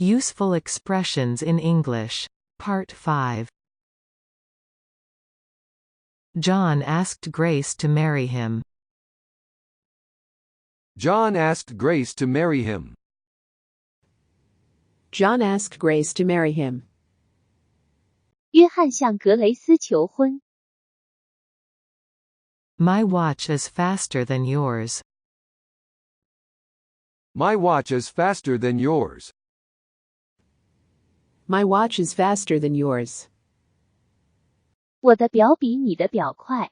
Useful expressions in English. Part 5. John asked Grace to marry him. John asked Grace to marry him. John asked Grace to marry him. 约翰向格雷斯求婚。My watch is faster than yours. My watch is faster than yours. My watch is faster than yours. 我的表比你的表快。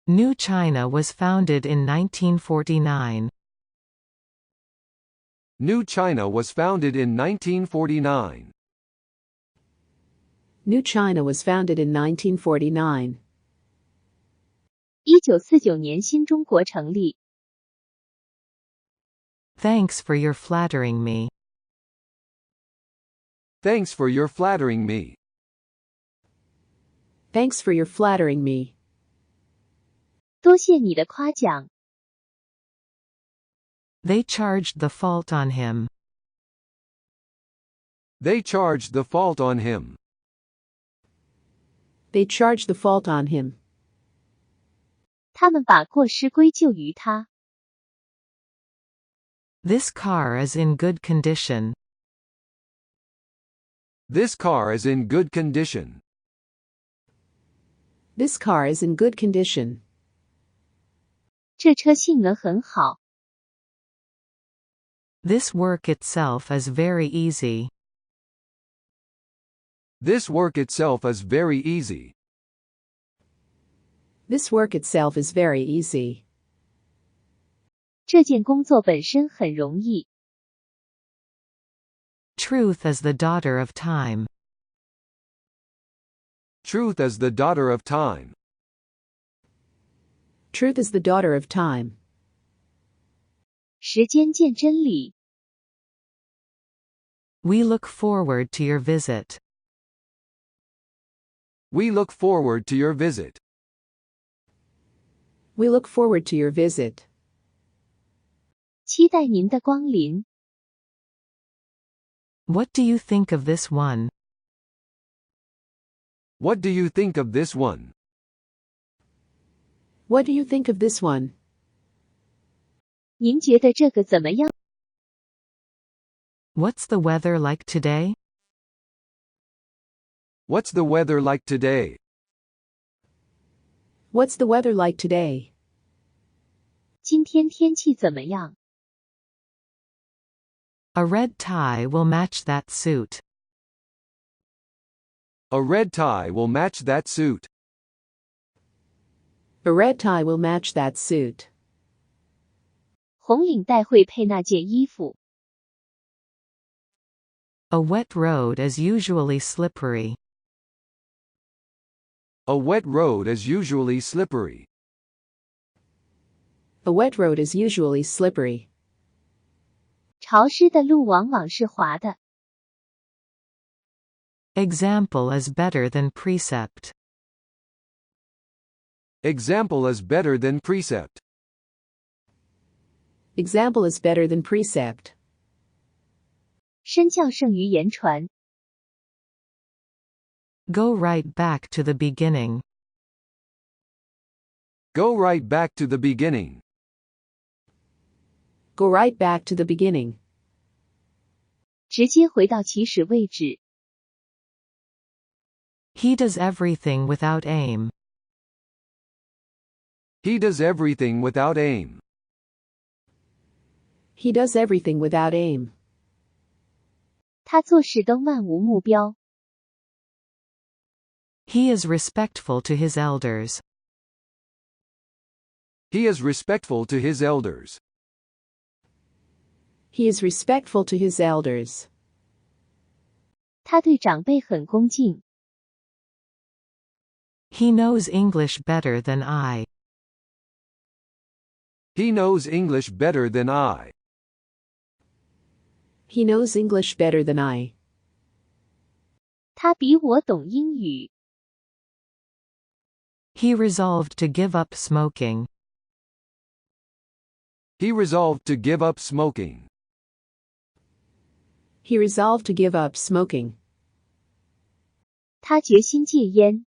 New China was founded in 1949. New China was founded in 1949. New China was founded in 1949. 1949年新中国成立。Thanks for your flattering me. Thanks for your flattering me. Thanks for your flattering me. 多谢你的夸奖。They charged the fault on him. They charged the fault on him. They charged the fault on him. 他们把过失归咎于他。This car is in good condition. This car is in good condition. This car is in good condition. 这车性能很好。This work itself is very easy. This work itself is very easy. This work itself is very easy. 这件工作本身很容易。Truth is the daughter of time. Truth is the daughter of time. Truth is the daughter of time. 时间见真理。We look forward to your visit. We look forward to your visit. We look forward to your visit. 期待您的光临。What do you think of this one? What do you think of this one? What do you think of this one? 您觉得这个怎么样？ What's the weather like today? What's the weather like today? What's the weather like today? 今天天气怎么样？ A red tie will match that suit. A red tie will match that suit. A red tie will match that suit. 红领带会配那件衣服。A wet road is usually slippery. A wet road is usually slippery. A wet road is usually slippery. 潮湿的路往往是滑的。Example is better than precept. Example is better than precept. Example is better than precept. 身教胜于言传。Go right back to the beginning. Go right back to the beginning. Go right back to the beginning. 直接回到起始位置。He does everything without aim. He does everything without aim. He does everything without aim. 他做事都漫无目标。He is respectful to his elders. He is respectful to his elders. He is respectful to his elders. 他对长辈很恭敬。He knows English better than I. He knows English better than I. He knows English better than I. 他比我懂英语。He resolved to give up smoking. He resolved to give up smoking. He resolved to give up smoking. 他决心戒烟。